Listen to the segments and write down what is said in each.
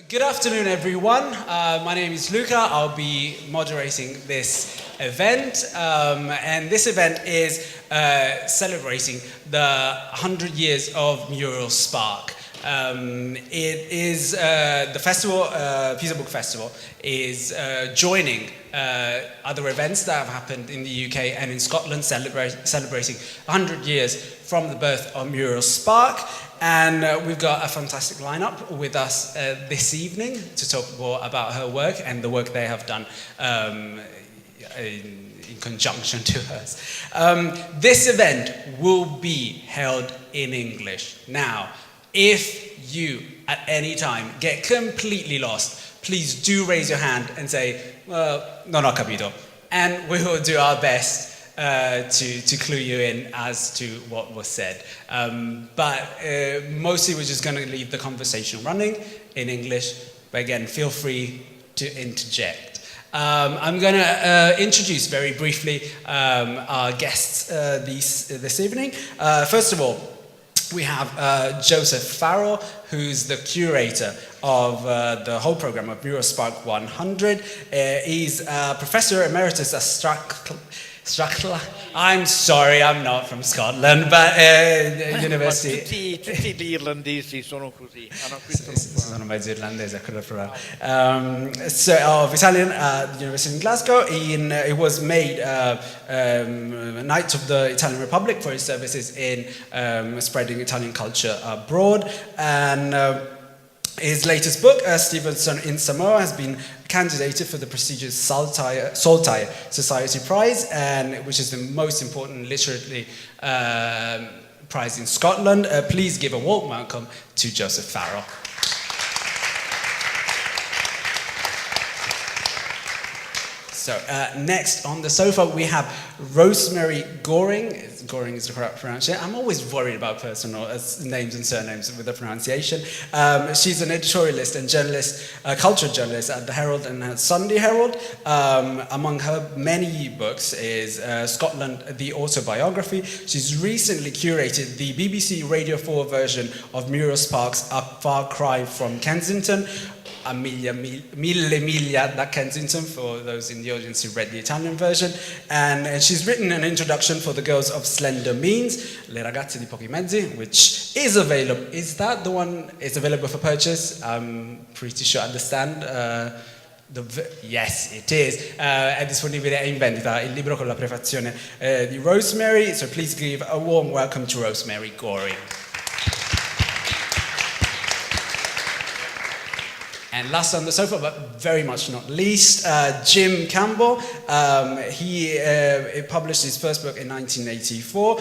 Good afternoon, everyone. My name is Luca. I'll be moderating this event. And this event is celebrating the 100 years of Muriel Spark. It is the festival, Pisa Book Festival, is joining other events that have happened in the UK and in Scotland, celebrating 100 years from the birth of Muriel Spark. And we've got a fantastic lineup with us this evening to talk more about her work and the work they have done in conjunction to hers. This event will be held in English. Now, if you at any time get completely lost, please do raise your hand and say, well, non ho capito. And we will do our best to clue you in as to what was said. But mostly we're just going to leave the conversation running in English. But again, feel free to interject. I'm going to introduce very briefly our guests this evening. First of all, we have Joseph Farrell, who's the curator of the whole program of Muriel Spark 100. He's a professor emeritus at I'm sorry, I'm not from Scotland, but University. Tutti gli irlandesi sono così. Sono mezzo irlandese, quello però. So, of Italian at the University of Glasgow. He was made Knight of the Italian Republic for his services in spreading Italian culture abroad. And his latest book, Stevenson in Samoa, has been candidated for the prestigious Saltire Society Prize, which is the most important literary prize in Scotland. Please give a warm welcome to Joseph Farrell. So next on the sofa we have Rosemary Goring. Goring is the correct pronunciation. I'm always worried about personal names and surnames with the pronunciation. She's an editorialist and journalist, culture journalist at the Herald and Sunday Herald. Among her many books is Scotland, the autobiography. She's recently curated the BBC Radio 4 version of Muriel Spark's A Far Cry from Kensington. A mille miglia da Kensington, for those in the audience who read the Italian version. And she's written an introduction for the girls of slender means, Le ragazze di pochi mezzi, which is available. Is that the one? It's available for purchase? I'm pretty sure I understand. Yes, it is. È disponibile in vendita il libro con la prefazione di Rosemary. So please give a warm welcome to Rosemary Goring. And last on the sofa, but very much not least, James Campbell. He published his first book in 1984,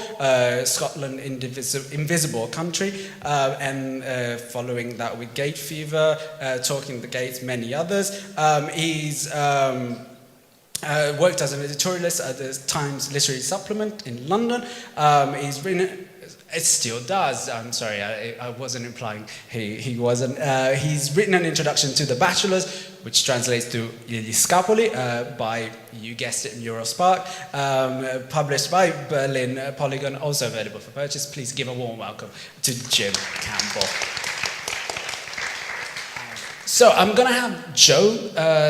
Scotland, Invisible Country, and following that with Gate Fever, Talking the Gates, many others. He's worked as an editorialist at the Times Literary Supplement in London. He's written... It still does. I'm sorry, I wasn't implying he wasn't. He's written an introduction to The Bachelors, which translates to Gli Scapoli, by, you guessed it, Muriel Spark, published by Berlin Polygon, also available for purchase. Please give a warm welcome to Jim Campbell. So I'm going to have Joe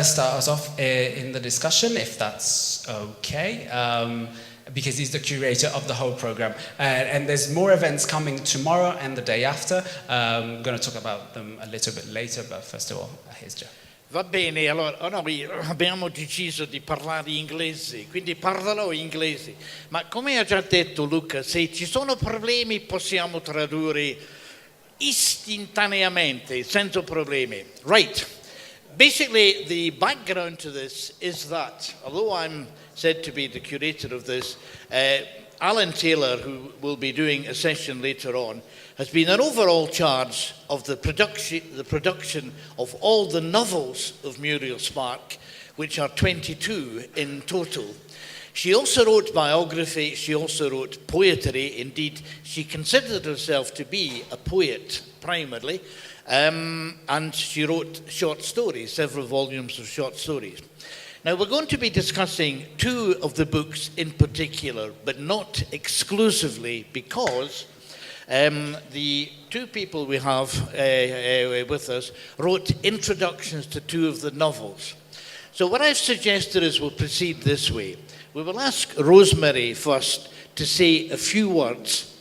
start us off in the discussion, if that's okay. Because he's the curator of the whole program. And there's more events coming tomorrow and the day after. I'm going to talk about them a little bit later, but first of all, here's Joe. Va bene, allora noi abbiamo deciso di parlare inglese, quindi parlerò inglese. Ma come ha già detto Luca, se ci sono problemi possiamo tradurre istantaneamente, senza problemi. Right. Basically, the background to this is that, although I'm said to be the curator of this, Alan Taylor, who will be doing a session later on, has been in overall charge of the production of all the novels of Muriel Spark, which are 22 in total. She also wrote biography, she also wrote poetry. Indeed, she considered herself to be a poet primarily, and she wrote short stories, several volumes of short stories. Now, we're going to be discussing two of the books in particular, but not exclusively, because The two people we have with us wrote introductions to two of the novels. So what I've suggested is we'll proceed this way. We will ask Rosemary first to say a few words,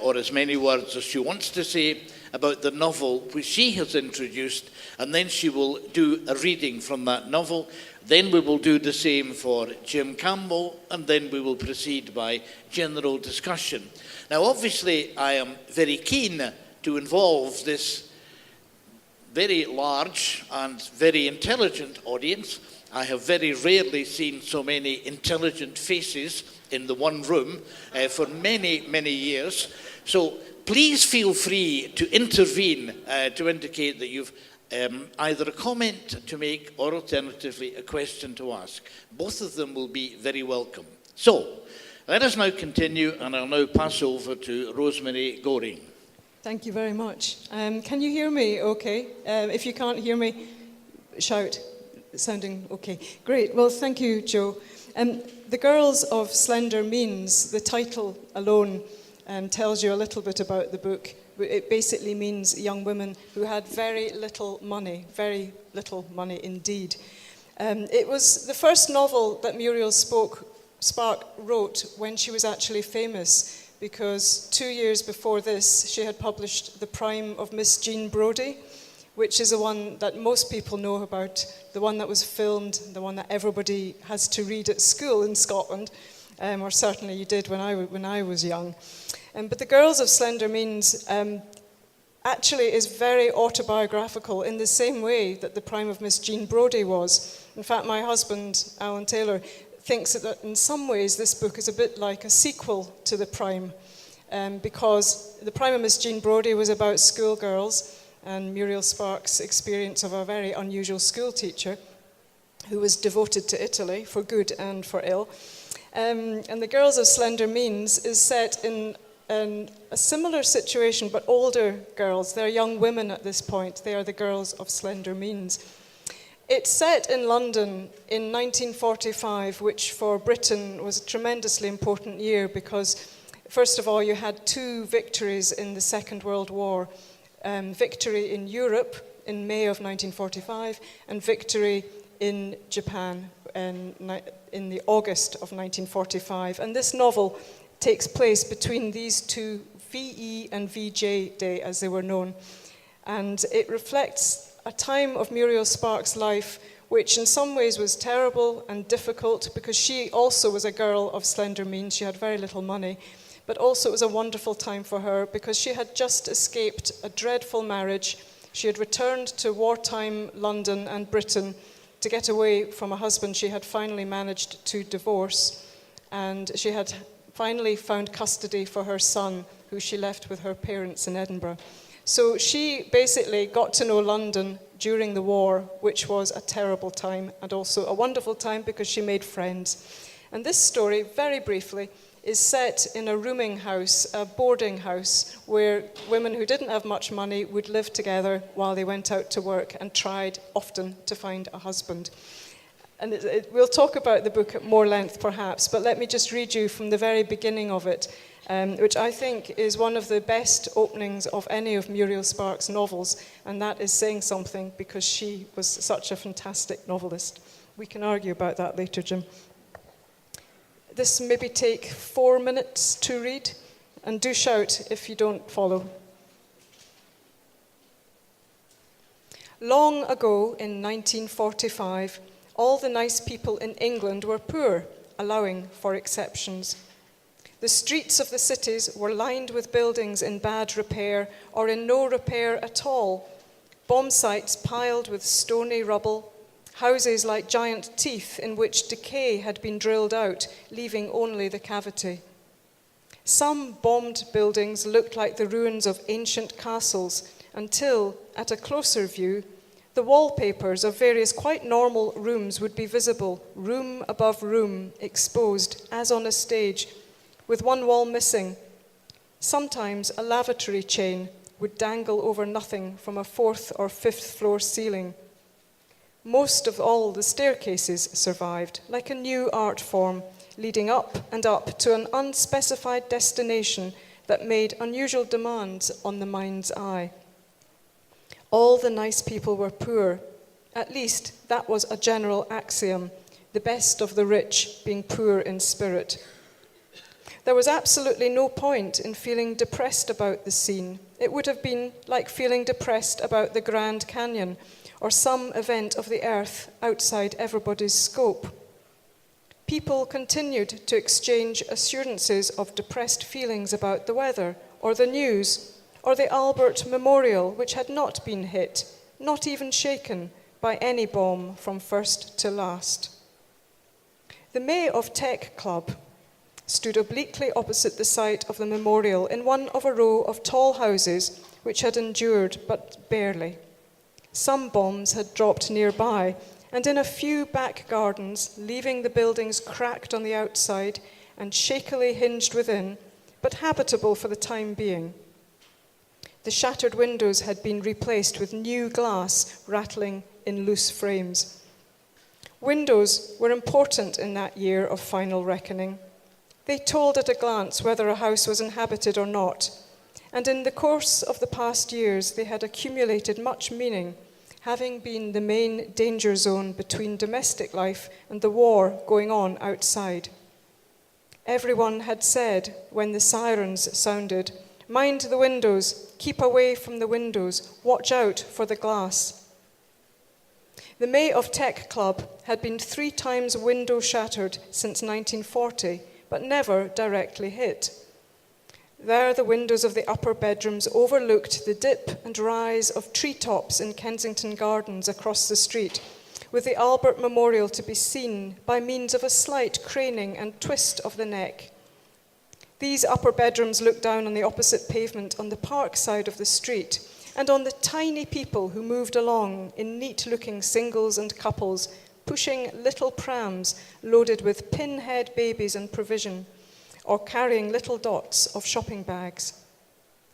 or as many words as she wants to say, about the novel which she has introduced, and then she will do a reading from that novel. Then we will do the same for Jim Campbell, and then we will proceed by general discussion. Now, obviously, I am very keen to involve this very large and very intelligent audience. I have very rarely seen so many intelligent faces in the one room for many, many years. So please feel free to intervene to indicate that you've either a comment to make or alternatively a question to ask. Both of them will be very welcome. So let us now continue, and I'll now pass over to Rosemary Goring. Thank you very much. Can you hear me okay? If you can't hear me, shout. Sounding okay. Great. Well, thank you, Joe. The Girls of Slender Means, the title alone tells you a little bit about the book. It basically means young women who had very little money indeed. It was the first novel that Muriel Spark wrote when she was actually famous, because 2 years before this, she had published The Prime of Miss Jean Brodie, which is the one that most people know about, the one that was filmed, the one that everybody has to read at school in Scotland, or certainly you did when I was young. But The Girls of Slender Means actually is very autobiographical in the same way that The Prime of Miss Jean Brodie was. In fact, my husband, Alan Taylor, thinks that in some ways this book is a bit like a sequel to The Prime, because The Prime of Miss Jean Brodie was about schoolgirls, and Muriel Spark's experience of a very unusual school teacher who was devoted to Italy for good and for ill. And The Girls of Slender Means is set in a similar situation, but older girls. They're young women at this point. They are the girls of slender means. It's set in London in 1945, which for Britain was a tremendously important year because, first of all, you had two victories in the Second World War. Victory in Europe in May of 1945 and victory in Japan in the August of 1945. And this novel takes place between these two, VE and VJ Day, as they were known. And it reflects a time of Muriel Spark's life which in some ways was terrible and difficult because she also was a girl of slender means. She had very little money. But also it was a wonderful time for her because she had just escaped a dreadful marriage. She had returned to wartime London and Britain to get away from a husband she had finally managed to divorce. And she had finally found custody for her son, who she left with her parents in Edinburgh. So she basically got to know London during the war, which was a terrible time and also a wonderful time because she made friends. And this story, very briefly, is set in a rooming house, a boarding house, where women who didn't have much money would live together while they went out to work and tried often to find a husband. And we'll talk about the book at more length perhaps, but let me just read you from the very beginning of it, which I think is one of the best openings of any of Muriel Spark's novels, and that is saying something because she was such a fantastic novelist. We can argue about that later, Jim. This maybe take 4 minutes to read, and do shout if you don't follow. Long ago in 1945, all the nice people in England were poor, allowing for exceptions. The streets of the cities were lined with buildings in bad repair or in no repair at all, bomb sites piled with stony rubble, houses like giant teeth in which decay had been drilled out, leaving only the cavity. Some bombed buildings looked like the ruins of ancient castles until, at a closer view, the wallpapers of various quite normal rooms would be visible, room above room, exposed, as on a stage, with one wall missing. Sometimes a lavatory chain would dangle over nothing from a 4th or 5th floor ceiling. Most of all the staircases survived, like a new art form, leading up and up to an unspecified destination that made unusual demands on the mind's eye. All the nice people were poor. At least that was a general axiom, the best of the rich being poor in spirit. There was absolutely no point in feeling depressed about the scene. It would have been like feeling depressed about the Grand Canyon or some event of the earth outside everybody's scope. People continued to exchange assurances of depressed feelings about the weather or the news or the Albert Memorial, which had not been hit, not even shaken, by any bomb from first to last. The May of Tech Club stood obliquely opposite the site of the memorial in one of a row of tall houses which had endured but barely. Some bombs had dropped nearby, and in a few back gardens, leaving the buildings cracked on the outside and shakily hinged within, but habitable for the time being. The shattered windows had been replaced with new glass rattling in loose frames. Windows were important in that year of final reckoning. They told at a glance whether a house was inhabited or not, and in the course of the past years they had accumulated much meaning, having been the main danger zone between domestic life and the war going on outside. Everyone had said, when the sirens sounded, "Mind the windows, keep away from the windows, watch out for the glass." The May of Tech Club had been 3 times window shattered since 1940, but never directly hit. There, the windows of the upper bedrooms overlooked the dip and rise of treetops in Kensington Gardens across the street, with the Albert Memorial to be seen by means of a slight craning and twist of the neck. These upper bedrooms looked down on the opposite pavement on the park side of the street, and on the tiny people who moved along in neat-looking singles and couples, pushing little prams loaded with pinhead babies and provision, or carrying little dots of shopping bags.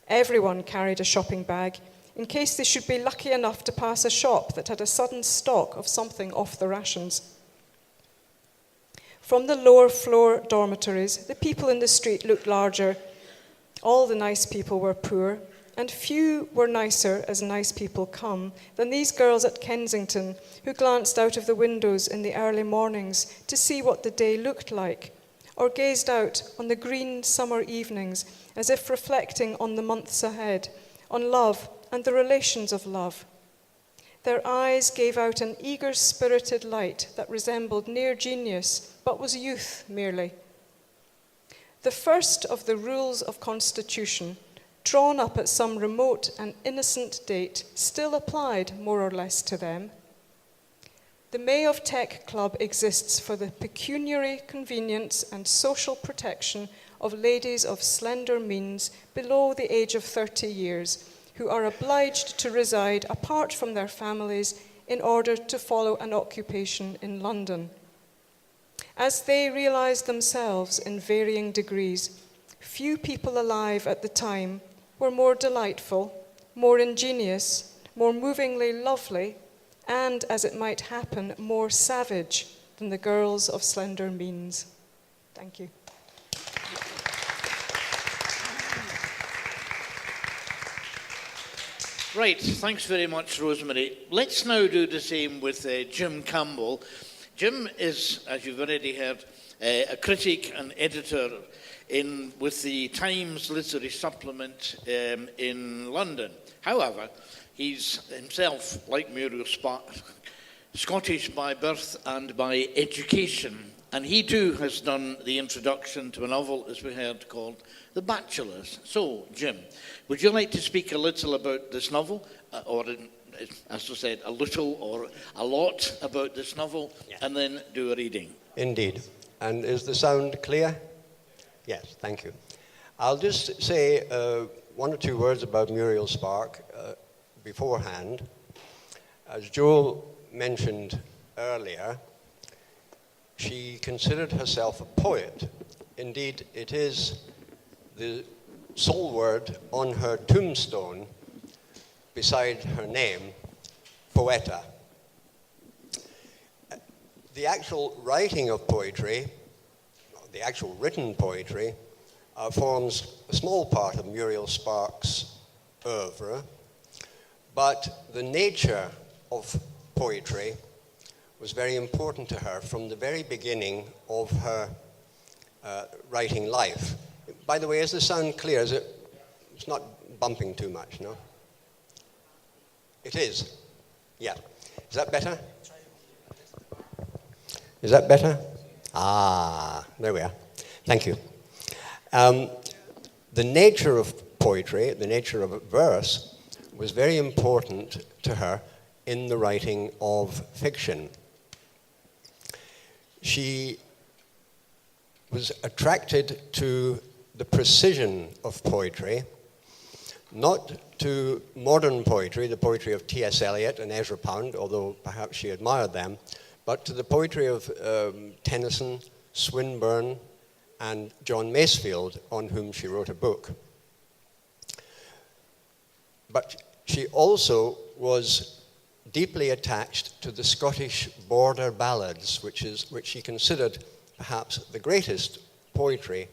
Everyone carried a shopping bag, in case they should be lucky enough to pass a shop that had a sudden stock of something off the rations. From the lower floor dormitories, the people in the street looked larger. All the nice people were poor, and few were nicer, as nice people come, than these girls at Kensington who glanced out of the windows in the early mornings to see what the day looked like, or gazed out on the green summer evenings as if reflecting on the months ahead, on love and the relations of love. Their eyes gave out an eager, spirited light that resembled near genius, but was youth merely. The first of the rules of constitution, drawn up at some remote and innocent date, still applied more or less to them. The May of Tech Club exists for the pecuniary convenience and social protection of ladies of slender means below the age of 30 years, who are obliged to reside apart from their families in order to follow an occupation in London. As they realized themselves in varying degrees, few people alive at the time were more delightful, more ingenious, more movingly lovely, and, as it might happen, more savage than the girls of slender means. Thank you. Right, thanks very much, Rosemary. Let's now do the same with Jim Campbell. Jim is, as you've already heard, a critic and editor with the Times Literary Supplement in London. However, he's himself, like Muriel Spark, Scottish by birth and by education. And he too has done the introduction to a novel, as we heard, called The Bachelors. So, Jim, would you like to speak a little about this novel, as I said, a little or a lot about this novel, and then do a reading? Indeed. And is the sound clear? Yes, thank you. I'll just say 1 or 2 words about Muriel Spark beforehand. As Joel mentioned earlier, she considered herself a poet. Indeed, it is the sole word on her tombstone beside her name, Poeta. The actual writing of poetry, the actual written poetry, forms a small part of Muriel Spark's oeuvre, but the nature of poetry was very important to her from the very beginning of her writing life. By the way, is the sound clear? Is it? It's not bumping too much, no? It is? Yeah. Is that better? Is that better? Ah, there we are. Thank you. The nature of poetry, the nature of verse, was very important to her in the writing of fiction. She was attracted to the precision of poetry, not to modern poetry, the poetry of T.S. Eliot and Ezra Pound, although perhaps she admired them, but to the poetry of Tennyson, Swinburne, and John Masefield, on whom she wrote a book. But she also was deeply attached to the Scottish border ballads, which she considered perhaps the greatest poetry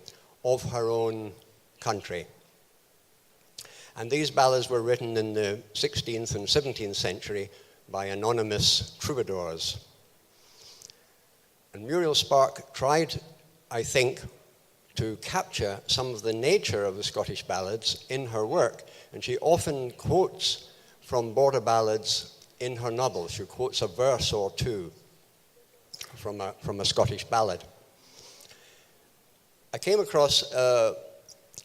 of her own country. And these ballads were written in the 16th and 17th century by anonymous troubadours. And Muriel Spark tried, I think, to capture some of the nature of the Scottish ballads in her work. And she often quotes from border ballads in her novels. She quotes a verse or two from a Scottish ballad. I came across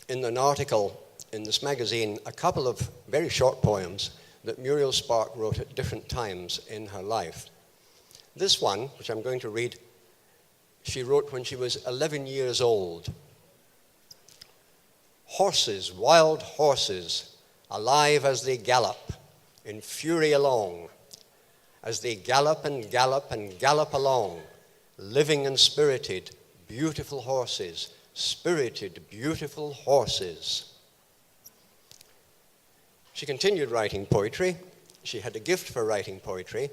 in an article in this magazine a couple of very short poems that Muriel Spark wrote at different times in her life. This one, which I'm going to read, she wrote when she was 11 years old. Horses, wild horses, alive as they gallop, in fury along, as they gallop and gallop and gallop along, living and spirited, beautiful horses, spirited, beautiful horses. She continued writing poetry. She had a gift for writing poetry.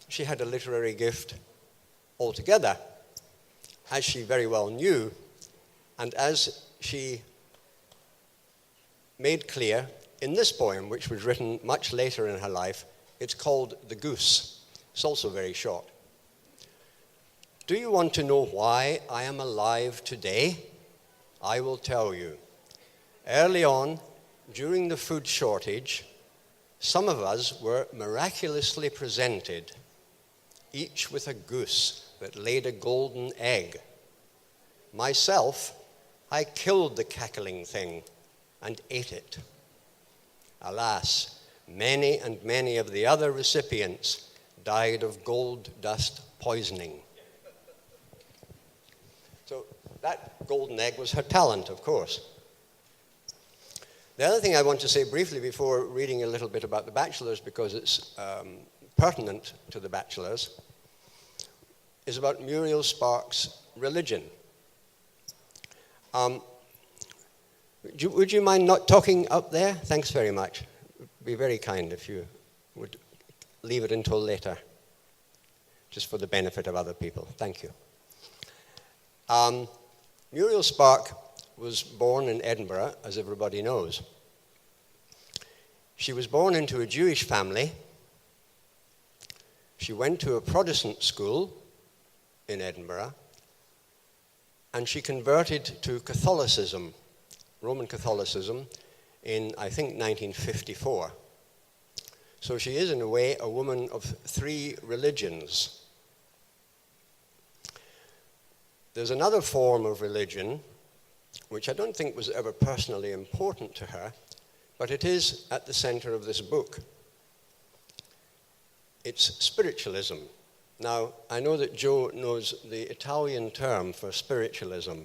She had a literary gift altogether, as she very well knew, and as she made clear in this poem, which was written much later in her life. It's called The Goose. It's also very short. Do you want to know why I am alive today? I will tell you. Early on, during the food shortage, some of us were miraculously presented, each with a goose that laid a golden egg. Myself, I killed the cackling thing and ate it. Alas, many and many of the other recipients died of gold dust poisoning. So that golden egg was her talent, of course. The other thing I want to say briefly before reading a little bit about the bachelors, because it's pertinent to the bachelors, is about Muriel Spark's religion. Would you mind not talking up there? Thanks very much. It would be very kind if you would leave it until later, just for the benefit of other people. Thank you. Muriel Spark was born in Edinburgh, as everybody knows. She was born into a Jewish family. She went to a Protestant school in Edinburgh, and she converted to Catholicism, Roman Catholicism, in, I think, 1954. So she is, in a way, a woman of three religions. There's another form of religion, which I don't think was ever personally important to her, but it is at the center of this book. It's spiritualism. Now, I know that Joe knows the Italian term for spiritualism.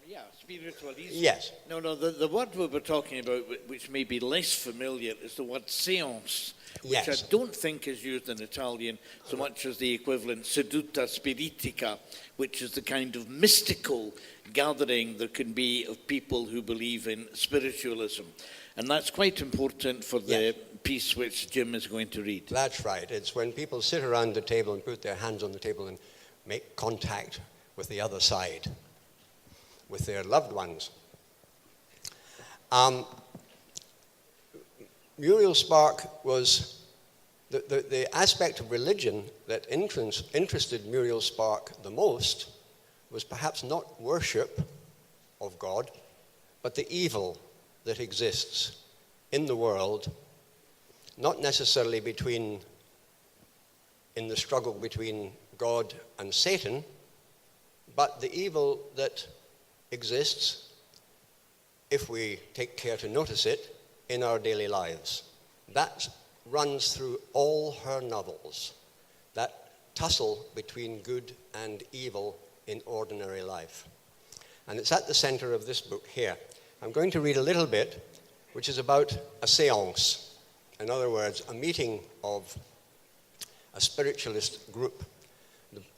Yeah, spiritualism. Yes. No, the word we were talking about, which may be less familiar, is the word séance, which Yes. I don't think is used in Italian so much as the equivalent seduta spiritica, which is the kind of mystical gathering there can be of people who believe in spiritualism. And that's quite important for the piece which Jim is going to read. That's right. It's when people sit around the table and put their hands on the table and make contact with the other side. with their loved ones. Muriel Spark was the aspect of religion that interested Muriel Spark the most was perhaps not worship of God, but the evil that exists in the world, not necessarily in the struggle between God and Satan, but the evil that exists, if we take care to notice it, in our daily lives. That runs through all her novels, that tussle between good and evil in ordinary life. And it's at the center of this book here. I'm going to read a little bit, which is about a séance. In other words, a meeting of a spiritualist group.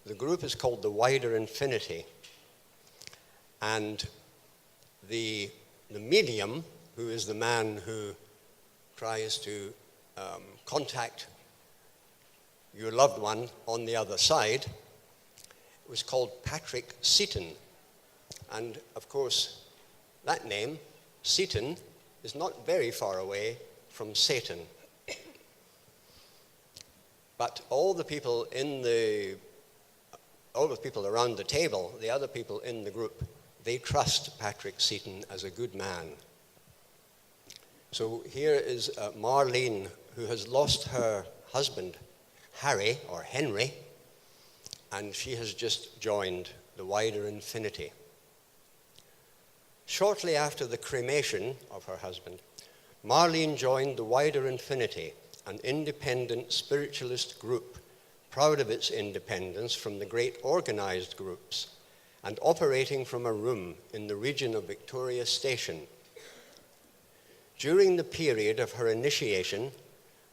The group is called the Wider Infinity. And the medium, who is the man who tries to contact your loved one on the other side, was called Patrick Seaton. And of course, that name, Seaton, is not very far away from Satan. But all the people around the table, the other people in the group, they trust Patrick Seaton as a good man. So here is Marlene, who has lost her husband, Harry, or Henry, and she has just joined the Wider Infinity. Shortly after the cremation of her husband, Marlene joined the Wider Infinity, an independent spiritualist group, proud of its independence from the great organized groups, and operating from a room in the region of Victoria Station. During the period of her initiation,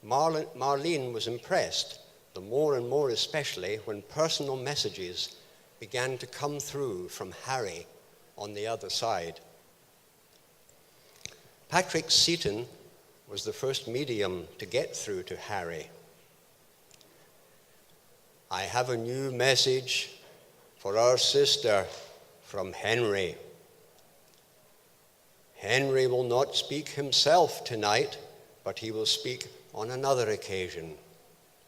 Marlene was impressed, the more and more especially when personal messages began to come through from Harry on the other side. Patrick Seaton was the first medium to get through to Harry. I have a new message for our sister from Henry. Henry will not speak himself tonight, but he will speak on another occasion,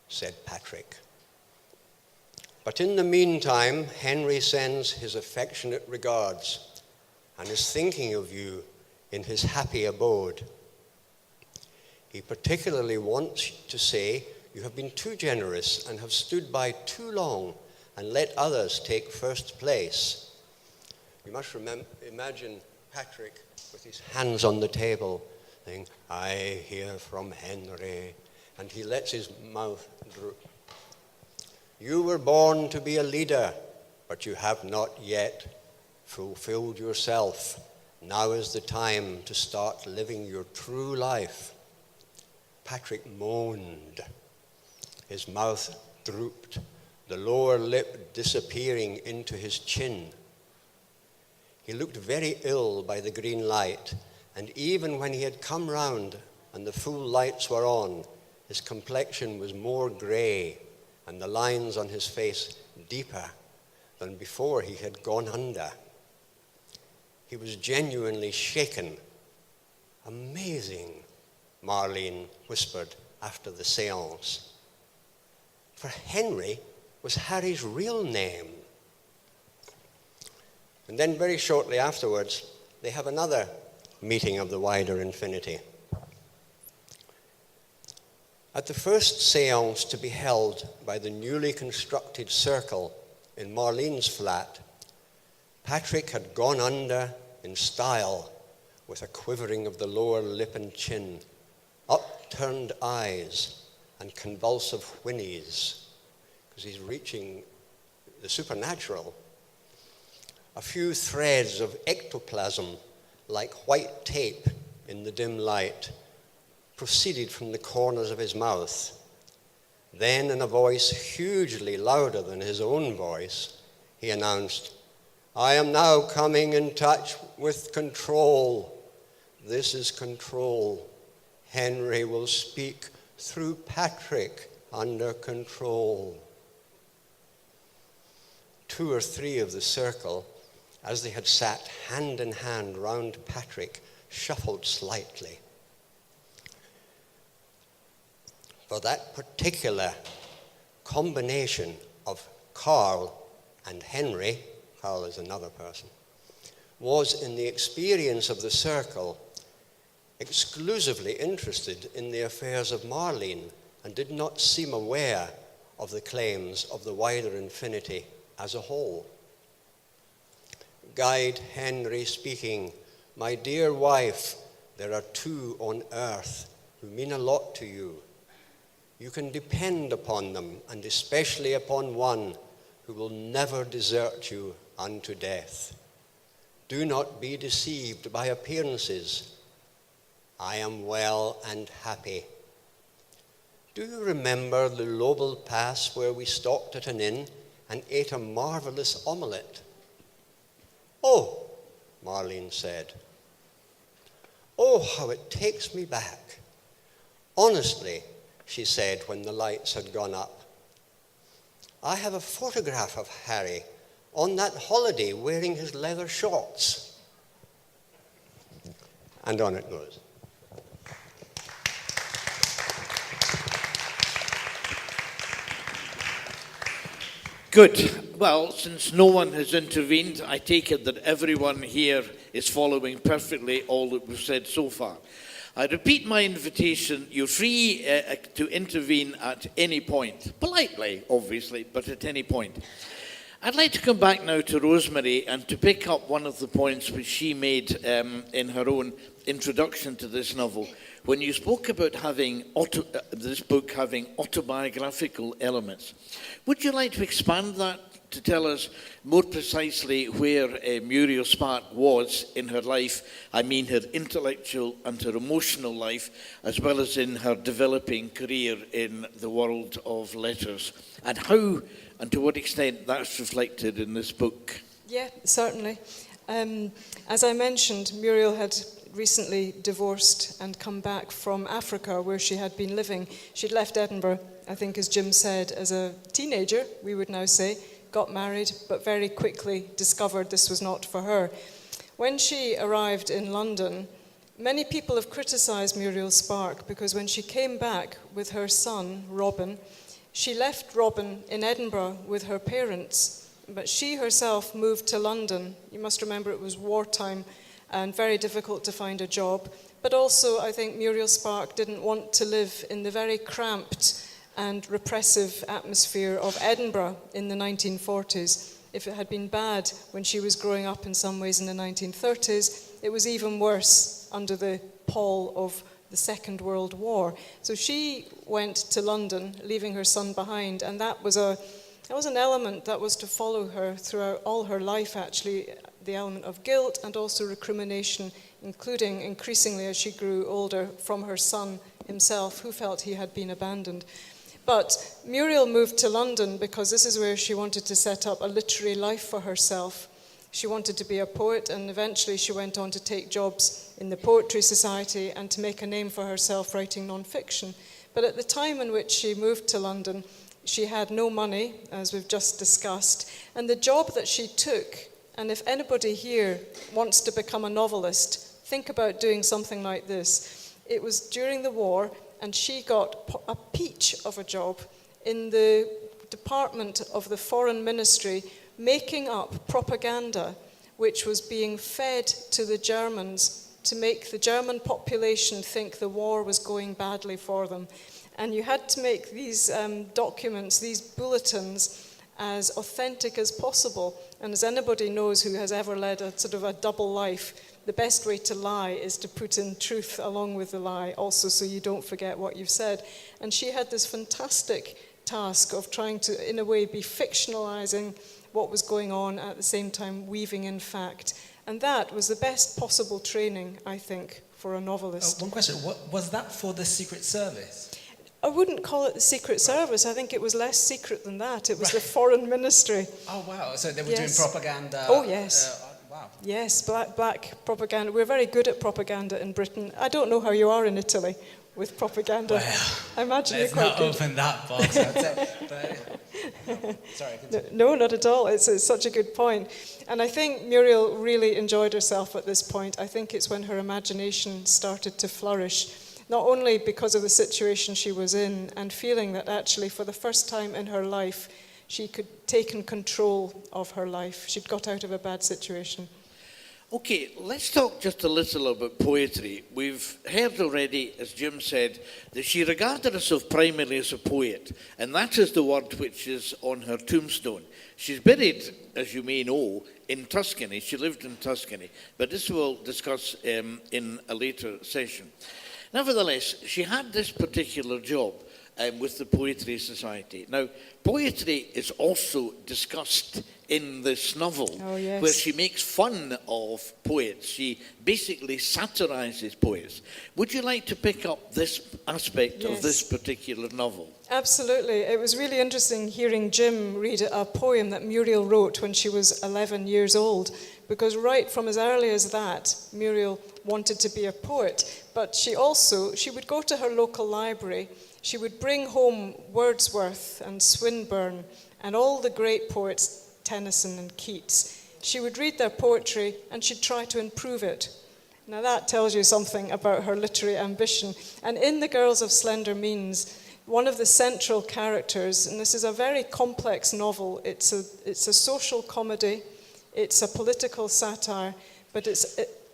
said Patrick. But in the meantime, Henry sends his affectionate regards and is thinking of you in his happy abode. He particularly wants to say you have been too generous and have stood by too long and let others take first place. You must imagine Patrick with his hands on the table saying, I hear from Henry, and he lets his mouth droop. You were born to be a leader, but you have not yet fulfilled yourself. Now is the time to start living your true life. Patrick moaned. His mouth drooped, the lower lip disappearing into his chin. He looked very ill by the green light, and even when he had come round and the full lights were on, his complexion was more grey and the lines on his face deeper than before he had gone under. He was genuinely shaken. Amazing, Marlene whispered after the séance. For Henry was Harry's real name. And then very shortly afterwards, they have another meeting of the Wider Infinity. At the first séance to be held by the newly constructed circle in Marlene's flat, Patrick had gone under in style with a quivering of the lower lip and chin, upturned eyes, and convulsive whinnies, because he's reaching the supernatural. A few threads of ectoplasm, like white tape in the dim light, proceeded from the corners of his mouth. Then, in a voice hugely louder than his own voice, he announced, I am now coming in touch with control. This is control. Henry will speak through Patrick under control. 2 or 3 of the circle as they had sat hand in hand round Patrick, shuffled slightly. For that particular combination of Carl and Henry, Carl is another person, was in the experience of the circle exclusively interested in the affairs of Marlene and did not seem aware of the claims of the wider infinity as a whole. Guide Henry speaking, "My dear wife, there are two on earth who mean a lot to you. You can depend upon them, and especially upon one who will never desert you unto death. Do not be deceived by appearances. I am well and happy. Do you remember the Lobel Pass where we stopped at an inn and ate a marvelous omelette?" "Oh," Marlene said. "Oh, how it takes me back. Honestly," she said when the lights had gone up, "I have a photograph of Harry on that holiday wearing his leather shorts." And on it goes. Good. Well, since no one has intervened, I take it that everyone here is following perfectly all that we've said so far. I repeat my invitation. You're free to intervene at any point. Politely, obviously, but at any point. I'd like to come back now to Rosemary and to pick up one of the points which she made in her own introduction to this novel, when you spoke about having this book having autobiographical elements. Would you like to expand that to tell us more precisely where Muriel Spark was in her life? I mean her intellectual and her emotional life, as well as in her developing career in the world of letters, and how and to what extent that's reflected in this book. Yeah, certainly. As I mentioned, Muriel had recently divorced and come back from Africa, where she had been living. She'd left Edinburgh, I think, as Jim said, as a teenager, we would now say, got married, but very quickly discovered this was not for her. When she arrived in London, many people have criticised Muriel Spark because when she came back with her son, Robin, she left Robin in Edinburgh with her parents, but she herself moved to London. You must remember it was wartime and very difficult to find a job. But also, I think Muriel Spark didn't want to live in the very cramped and repressive atmosphere of Edinburgh in the 1940s. If it had been bad when she was growing up in some ways in the 1930s, it was even worse under the pall of the Second World War. So she went to London, leaving her son behind, and that was an element that was to follow her throughout all her life, actually, the element of guilt and also recrimination, including increasingly as she grew older from her son himself, who felt he had been abandoned. But Muriel moved to London because this is where she wanted to set up a literary life for herself. She wanted to be a poet, and eventually she went on to take jobs in the Poetry Society and to make a name for herself writing non-fiction. But at the time in which she moved to London, she had no money, as we've just discussed, and the job that she took, and if anybody here wants to become a novelist, think about doing something like this. It was during the war, and she got a peach of a job in the department of the Foreign Ministry, making up propaganda which was being fed to the Germans to make the German population think the war was going badly for them. And you had to make these documents, these bulletins, as authentic as possible. And as anybody knows who has ever led a sort of a double life, the best way to lie is to put in truth along with the lie, also so you don't forget what you've said. And she had this fantastic task of trying to, in a way, be fictionalizing what was going on, at the same time weaving in fact. And that was the best possible training, I think, for a novelist. One question, was that for the Secret Service? I wouldn't call it the Secret Service. I think it was less secret than that. It was the Foreign Ministry. Oh, wow. So they were doing propaganda. Oh, yes. Wow. Yes, black propaganda. We're very good at propaganda in Britain. I don't know how you are in Italy with propaganda. Well, I imagine let's you're quite not good. open that box, I'd say. But Sorry. No, not at all. It's such a good point. And I think Muriel really enjoyed herself at this point. I think it's when her imagination started to flourish, not only because of the situation she was in and feeling that actually for the first time in her life, she could take in control of her life. She'd got out of a bad situation. Okay, let's talk just a little about poetry. We've heard already, as Jim said, that she regarded herself primarily as a poet, and that is the word which is on her tombstone. She's buried, as you may know, in Tuscany. She lived in Tuscany, but this we'll discuss in a later session. Nevertheless, she had this particular job with the Poetry Society. Now, poetry is also discussed in this novel, where she makes fun of poets. She basically satirizes poets. Would you like to pick up this aspect of this particular novel? Absolutely. It was really interesting hearing Jim read a poem that Muriel wrote when she was 11 years old, because right from as early as that, Muriel wanted to be a poet. But she would go to her local library. She would bring home Wordsworth and Swinburne and all the great poets, Tennyson and Keats. She would read their poetry and she'd try to improve it. Now that tells you something about her literary ambition. And in The Girls of Slender Means, one of the central characters, and this is a very complex novel, it's a social comedy, it's a political satire, but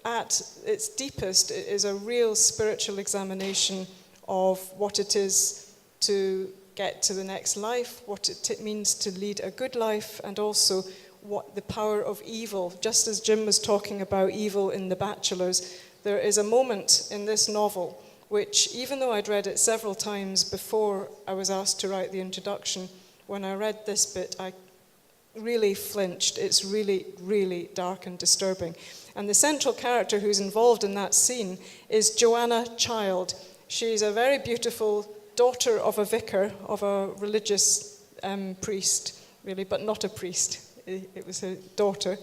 at its deepest, it is a real spiritual examination of what it is to get to the next life, what it means to lead a good life, and also what the power of evil. Just as Jim was talking about evil in The Bachelors, there is a moment in this novel which, even though I'd read it several times before I was asked to write the introduction, when I read this bit, I really flinched. It's really, really dark and disturbing. And the central character who's involved in that scene is Joanna Child. She's a very beautiful daughter of a vicar, of a religious priest, really, but not a priest. It was her daughter.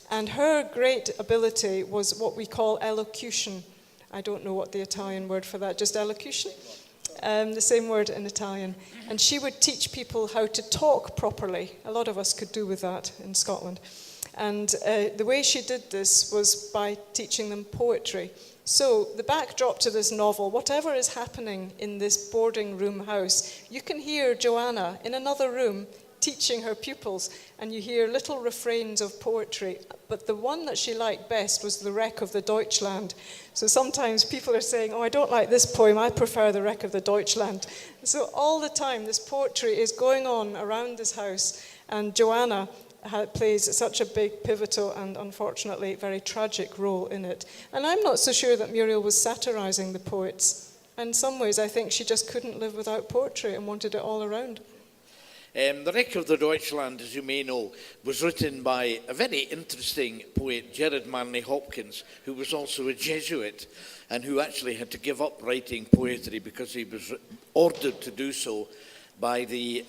And her great ability was what we call elocution. I don't know what the Italian word for that, just elocution? The same word in Italian. And she would teach people how to talk properly. A lot of us could do with that in Scotland. And the way she did this was by teaching them poetry. So the backdrop to this novel, whatever is happening in this boarding room house, you can hear Joanna in another room teaching her pupils, and you hear little refrains of poetry. But the one that she liked best was The Wreck of the Deutschland. So sometimes people are saying, I don't like this poem, I prefer The Wreck of the Deutschland. So all the time this poetry is going on around this house, and Joanna plays such a big, pivotal, and unfortunately very tragic role in it. And I'm not so sure that Muriel was satirizing the poets. In some ways, I think she just couldn't live without poetry and wanted it all around. The Wreck of the Deutschland, as you may know, was written by a very interesting poet, Gerard Manley Hopkins, who was also a Jesuit and who actually had to give up writing poetry because he was ordered to do so by the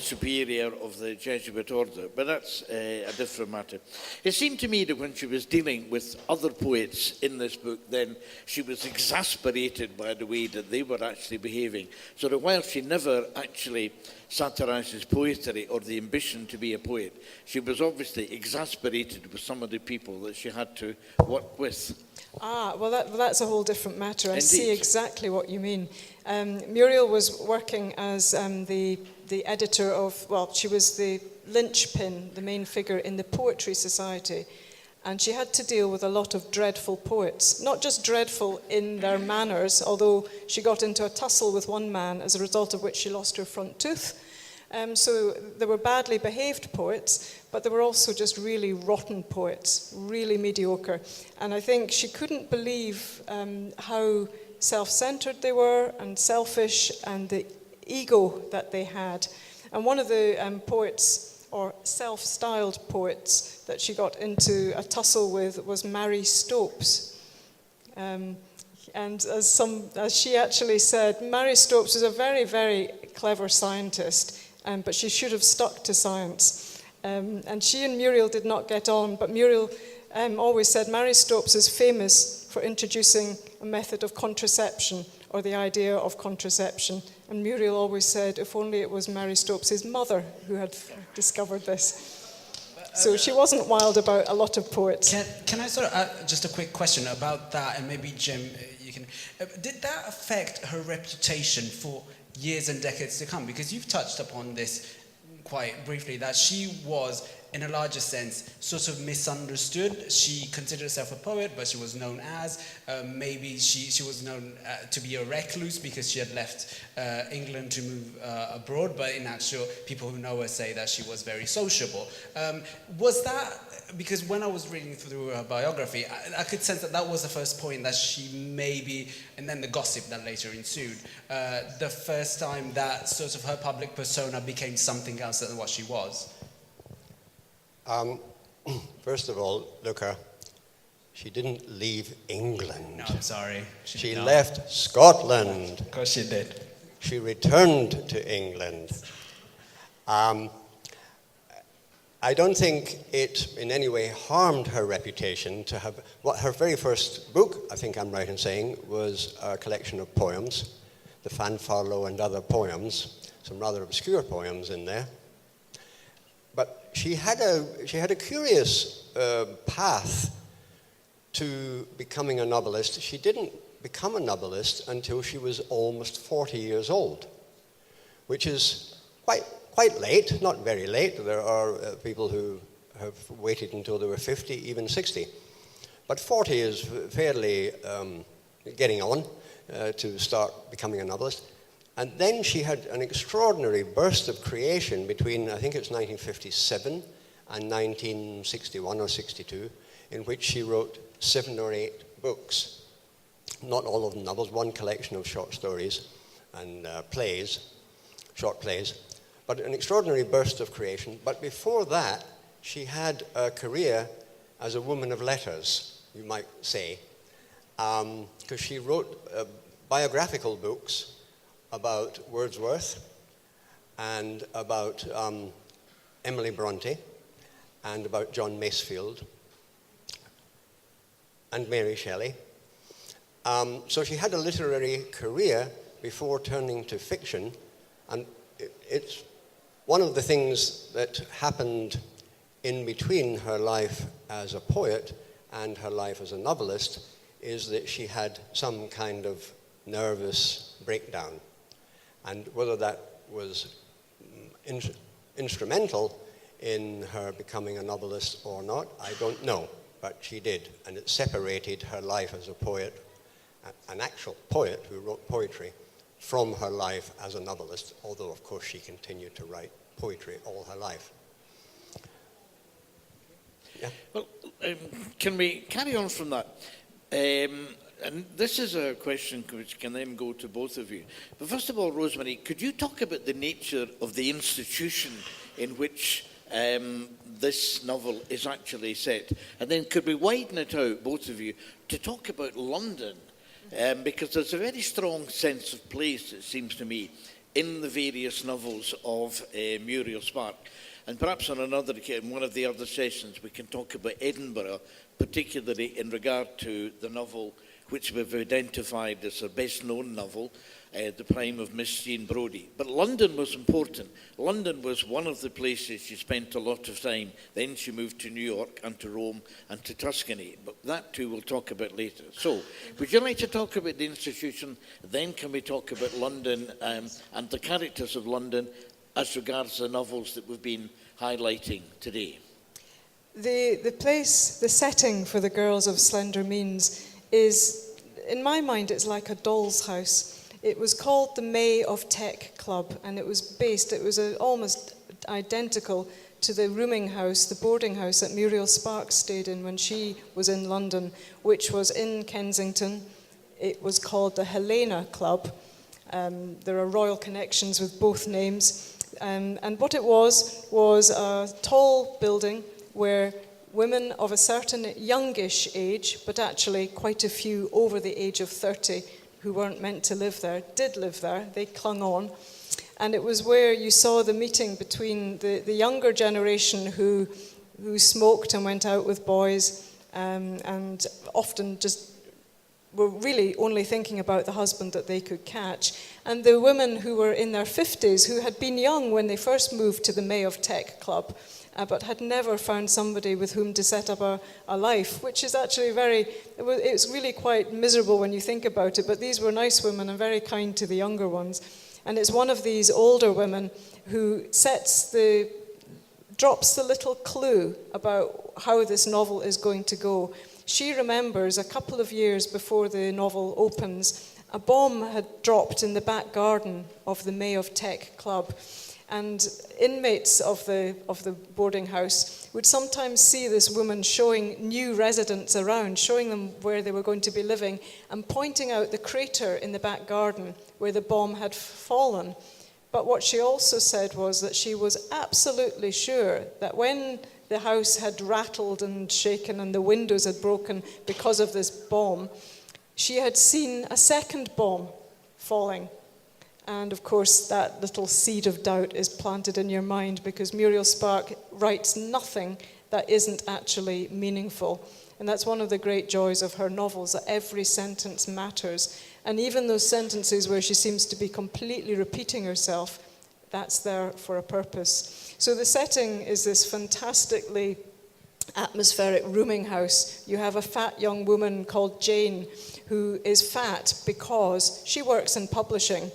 superior of the Jesuit order. But that's a different matter. It seemed to me that when she was dealing with other poets in this book, then she was exasperated by the way that they were actually behaving. So that while she never actually satirizes poetry or the ambition to be a poet, she was obviously exasperated with some of the people that she had to work with. Well, that's a whole different matter. I Indeed. see exactly what you mean. Muriel was working as the editor of, she was the linchpin, the main figure in the Poetry Society. And she had to deal with a lot of dreadful poets. Not just dreadful in their manners, although she got into a tussle with one man, as a result of which she lost her front tooth. So there were badly behaved poets, but there were also just really rotten poets, really mediocre. And I think she couldn't believe how self-centered they were and selfish, and the ego that they had. And one of the poets, or self-styled poets, that she got into a tussle with was Mary Stopes. And as she actually said, Mary Stopes was a very, very clever scientist, but she should have stuck to science. And she and Muriel did not get on, but Muriel always said Mary Stopes is famous for introducing a method of contraception, or the idea of contraception. And Muriel always said, if only it was Mary Stopes' mother who had discovered this. So she wasn't wild about a lot of poets. Can I sort of just a quick question about that, and maybe Jim, you can. Did that affect her reputation for years and decades to come? Because you've touched upon this quite briefly, that she was, in a larger sense, sort of misunderstood. She considered herself a poet, but she was known as. Maybe she was known to be a recluse because she had left England to move abroad, but in actual, people who know her say that she was very sociable. Was that, because when I was reading through her biography, I could sense that that was the first point that she maybe, and then the gossip that later ensued, the first time that sort of her public persona became something else than what she was. First of all, Luca, she didn't leave England. No, I'm sorry. She left Scotland. Of course she did. She returned to England. I don't think it in any way harmed her reputation to have... her very first book, I think I'm right in saying, was a collection of poems, the Farrow and other poems, some rather obscure poems in there. But she had a curious path to becoming a novelist. She didn't become a novelist until she was almost 40 years old, which is quite late, not very late. There are people who have waited until they were 50, even 60. But 40 is fairly getting on to start becoming a novelist. And then she had an extraordinary burst of creation between, I think it's 1957 and 1961 or 62, in which she wrote 7 or 8 books. Not all of them novels, one collection of short stories and plays, short plays. But an extraordinary burst of creation. But before that, she had a career as a woman of letters, you might say, because she wrote biographical books about Wordsworth and about Emily Bronte and about John Masefield and Mary Shelley. So she had a literary career before turning to fiction, and it's one of the things that happened in between her life as a poet and her life as a novelist is that she had some kind of nervous breakdown. And whether that was instrumental in her becoming a novelist or not, I don't know. But she did, and it separated her life as a poet, an actual poet who wrote poetry, from her life as a novelist, although, of course, she continued to write poetry all her life. Yeah. Well, can we carry on from that? And this is a question which can then go to both of you. But first of all, Rosemary, could you talk about the nature of the institution in which this novel is actually set? And then could we widen it out, both of you, to talk about London? Because there's a very strong sense of place, it seems to me, in the various novels of Muriel Spark. And perhaps on one of the other sessions, we can talk about Edinburgh, particularly in regard to the novel which we've identified as her best-known novel, The Prime of Miss Jean Brodie. But London was important. London was one of the places she spent a lot of time. Then she moved to New York and to Rome and to Tuscany. But that too we'll talk about later. So, would you like to talk about the institution? Then can we talk about London and the characters of London as regards the novels that we've been highlighting today? The place, the setting for the Girls of Slender Means is, in my mind, it's like a doll's house. It was called the May of Tech Club, and it was almost identical to the rooming house, the boarding house that Muriel Spark stayed in when she was in London, which was in Kensington. It was called the Helena Club. There are royal connections with both names. And what it was a tall building where women of a certain youngish age, but actually quite a few over the age of 30 who weren't meant to live there, did live there. They clung on. And it was where you saw the meeting between the younger generation who smoked and went out with boys and often just were really only thinking about the husband that they could catch. And the women who were in their 50s, who had been young when they first moved to the May of Tech Club, but had never found somebody with whom to set up a life, which is actually it's really quite miserable when you think about it, but these were nice women and very kind to the younger ones. And it's one of these older women who drops the little clue about how this novel is going to go. She remembers a couple of years before the novel opens, a bomb had dropped in the back garden of the May of Tech Club. And inmates of the boarding house would sometimes see this woman showing new residents around, showing them where they were going to be living, and pointing out the crater in the back garden where the bomb had fallen. But what she also said was that she was absolutely sure that when the house had rattled and shaken and the windows had broken because of this bomb, she had seen a second bomb falling. And of course, that little seed of doubt is planted in your mind because Muriel Spark writes nothing that isn't actually meaningful. And that's one of the great joys of her novels, that every sentence matters. And even those sentences where she seems to be completely repeating herself, that's there for a purpose. So the setting is this fantastically atmospheric rooming house. You have a fat young woman called Jane who is fat because she works in publishing.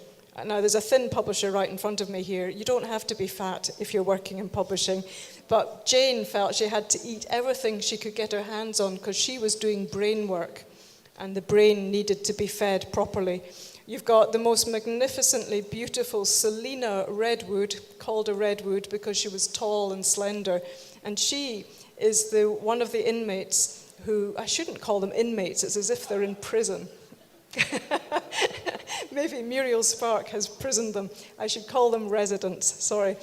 Now, there's a thin publisher right in front of me here. You don't have to be fat if you're working in publishing. But Jane felt she had to eat everything she could get her hands on because she was doing brain work, and the brain needed to be fed properly. You've got the most magnificently beautiful Selina Redwood, called a Redwood because she was tall and slender. And she is one of the inmates who, I shouldn't call them inmates, it's as if they're in prison. Maybe Muriel Spark has prisoned them. I should call them residents, sorry.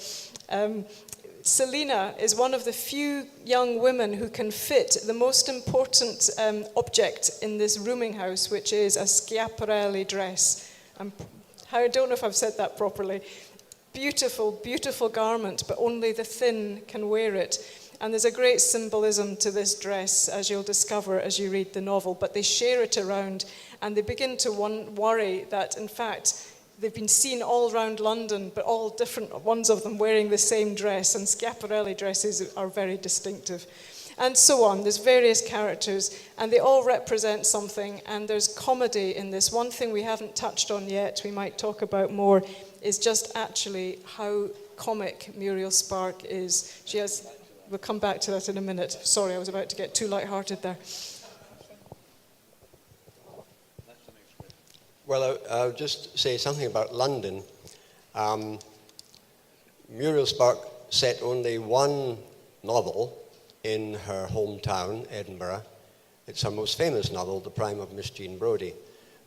Selina is one of the few young women who can fit the most important object in this rooming house, which is a schiaparelli dress. I don't know if I've said that properly. Beautiful, beautiful garment, but only the thin can wear it. And there's a great symbolism to this dress, as you'll discover as you read the novel. But they share it around, and they begin to worry that, in fact, they've been seen all around London, but all different ones of them wearing the same dress, and Schiaparelli dresses are very distinctive. And so on. There's various characters, and they all represent something, and there's comedy in this. One thing we haven't touched on yet, we might talk about more, is just actually how comic Muriel Spark is. We'll come back to that in a minute. Sorry, I was about to get too light-hearted there. Well, I'll just say something about London. Muriel Spark set only one novel in her hometown, Edinburgh. It's her most famous novel, The Prime of Miss Jean Brodie.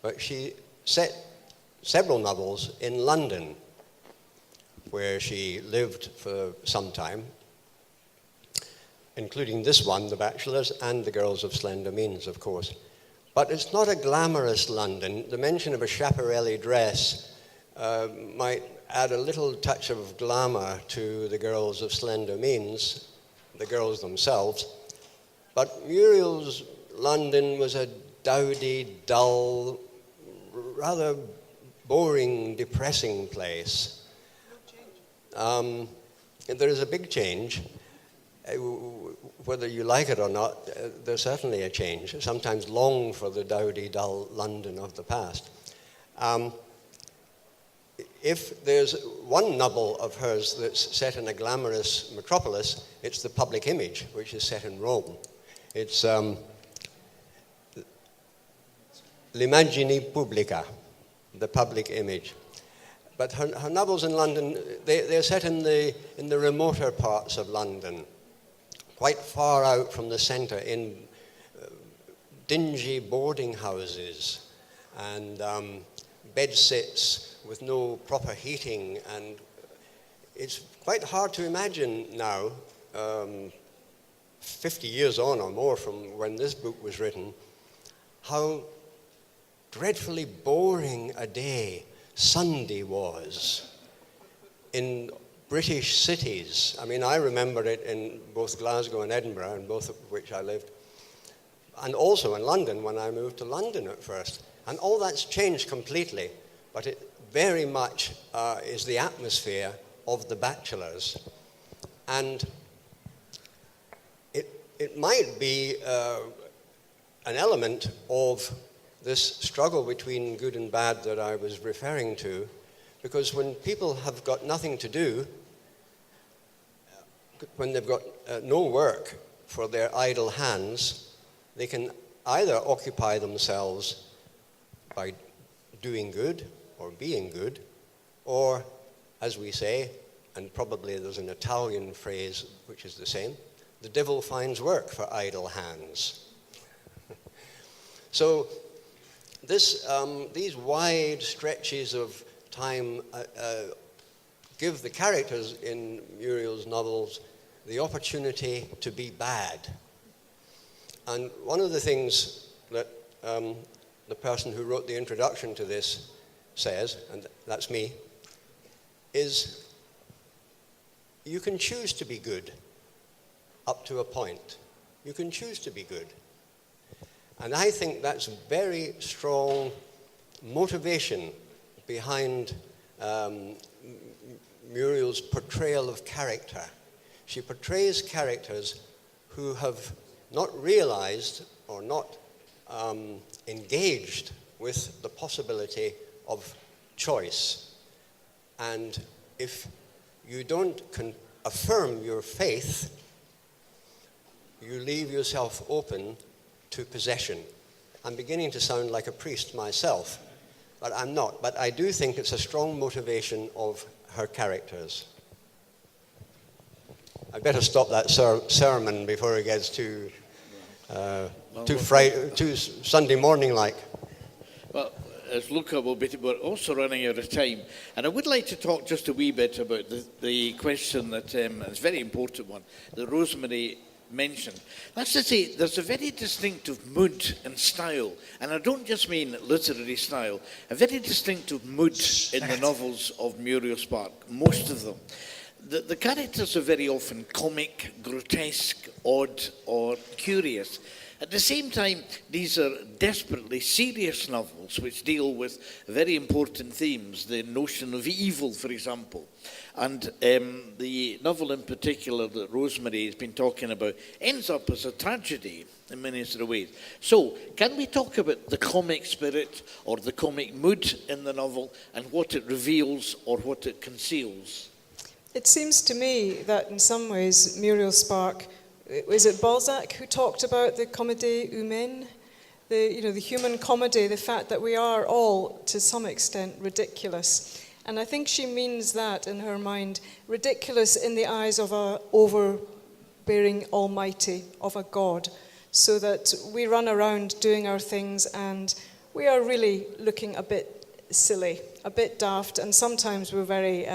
But she set several novels in London, where she lived for some time, including this one, The Bachelors, and The Girls of Slender Means, of course. But it's not a glamorous London. The mention of a Schiaparelli dress might add a little touch of glamour to The Girls of Slender Means, the girls themselves. But Muriel's London was a dowdy, dull, rather boring, depressing place. There is a big change. Whether you like it or not, there's certainly a change. Sometimes long for the dowdy, dull London of the past. If there's one novel of hers that's set in a glamorous metropolis, it's The Public Image, which is set in Rome. It's L'immagine pubblica, the public image. But her novels in London, they're set in the remoter parts of London, quite far out from the centre, in dingy boarding houses and bedsits with no proper heating. And it's quite hard to imagine now, 50 years on or more from when this book was written, how dreadfully boring a day Sunday was in British cities. I mean, I remember it in both Glasgow and Edinburgh, in both of which I lived. and also in London when I moved to London at first. And all that's changed completely, but it very much is the atmosphere of the bachelors. And it might be an element of this struggle between good and bad that I was referring to, because when people have got nothing to do, when they've got no work for their idle hands, they can either occupy themselves by doing good or being good, or, as we say, and probably there's an Italian phrase which is the same, the devil finds work for idle hands. So these wide stretches of time give the characters in Muriel's novels the opportunity to be bad. And one of the things that the person who wrote the introduction to this says, and that's me, is you can choose to be good up to a point. You can choose to be good. And I think that's very strong motivation behind Muriel's portrayal of character. She portrays characters who have not realized or not engaged with the possibility of choice. And if you don't affirm your faith, you leave yourself open to possession. I'm beginning to sound like a priest myself, but I'm not. But I do think it's a strong motivation of her characters. I'd better stop that sermon before it gets too Sunday morning-like. Well, as Luca will be, we're also running out of time. And I would like to talk just a wee bit about the question that is a very important one, that Rosemary mentioned. That's to say, there's a very distinctive mood and style, and I don't just mean literary style, a very distinctive mood in the novels of Muriel Spark, most of them. The characters are very often comic, grotesque, odd, or curious. At the same time, these are desperately serious novels which deal with very important themes, the notion of evil, for example. And the novel in particular that Rosemary has been talking about ends up as a tragedy in many sort of ways. So, can we talk about the comic spirit or the comic mood in the novel and what it reveals or what it conceals? It seems to me that in some ways Muriel Spark, is it Balzac who talked about the comédie humaine? The human comedy, the fact that we are all, to some extent, ridiculous. And I think she means that in her mind, ridiculous in the eyes of an overbearing almighty, of a God, so that we run around doing our things and we are really looking a bit silly, a bit daft, and sometimes we're very...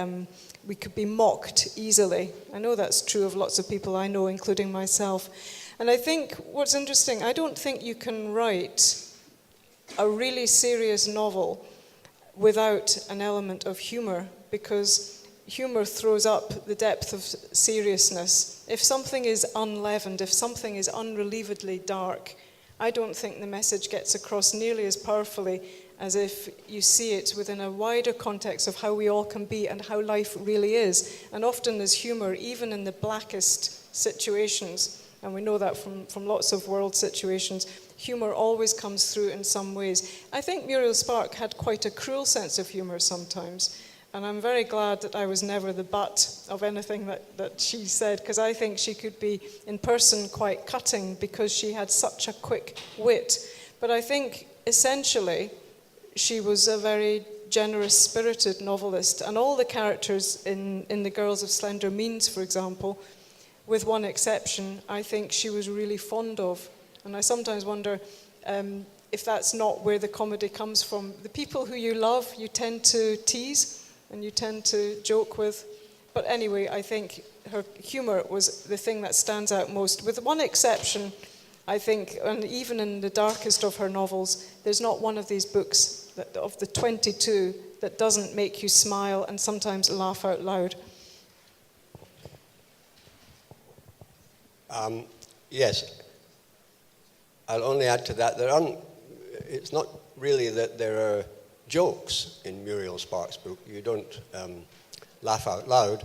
we could be mocked easily. I know that's true of lots of people I know, including myself. And I think what's interesting, I don't think you can write a really serious novel without an element of humor, because humor throws up the depth of seriousness. If something is unleavened, if something is unrelievedly dark, I don't think the message gets across nearly as powerfully as if you see it within a wider context of how we all can be and how life really is. And often there's humour, even in the blackest situations, and we know that from lots of world situations. Humour always comes through in some ways. I think Muriel Spark had quite a cruel sense of humour sometimes, and I'm very glad that I was never the butt of anything that she said, because I think she could be, in person, quite cutting because she had such a quick wit. But I think, essentially, she was a very generous-spirited novelist, and all the characters in The Girls of Slender Means, for example, with one exception, I think she was really fond of. And I sometimes wonder if that's not where the comedy comes from. The people who you love, you tend to tease, and you tend to joke with. But anyway, I think her humour was the thing that stands out most. With one exception, I think, and even in the darkest of her novels, there's not one of these books of the 22 that doesn't make you smile and sometimes laugh out loud. Yes. I'll only add to that, it's not really that there are jokes in Muriel Spark's book. You don't laugh out loud.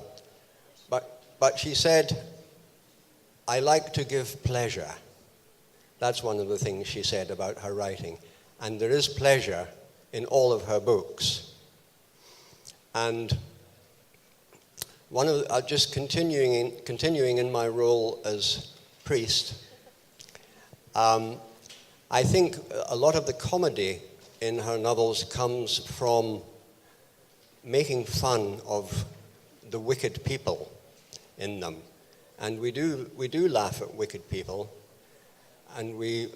But she said, I like to give pleasure. That's one of the things she said about her writing. And there is pleasure in all of her books. And just continuing in my role as priest, I think a lot of the comedy in her novels comes from making fun of the wicked people in them. And we do laugh at wicked people, and we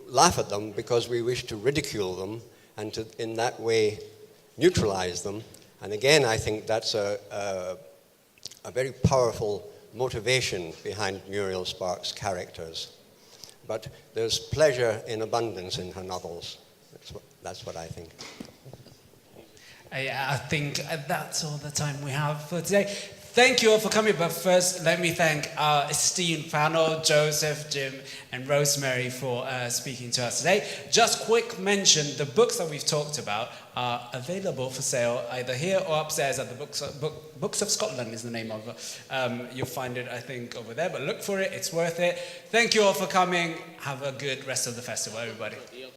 laugh at them because we wish to ridicule them and to, in that way, neutralize them. And again, I think that's a very powerful motivation behind Muriel Spark's characters. But there's pleasure in abundance in her novels. That's what I think. I think that's all the time we have for today. Thank you all for coming, but first let me thank our esteemed panel, Joseph, Jim, and Rosemary for speaking to us today. Just quick mention, the books that we've talked about are available for sale either here or upstairs at the Books of Scotland is the name of it. You'll find it, I think, over there, but look for it, it's worth it. Thank you all for coming. Have a good rest of the festival, everybody.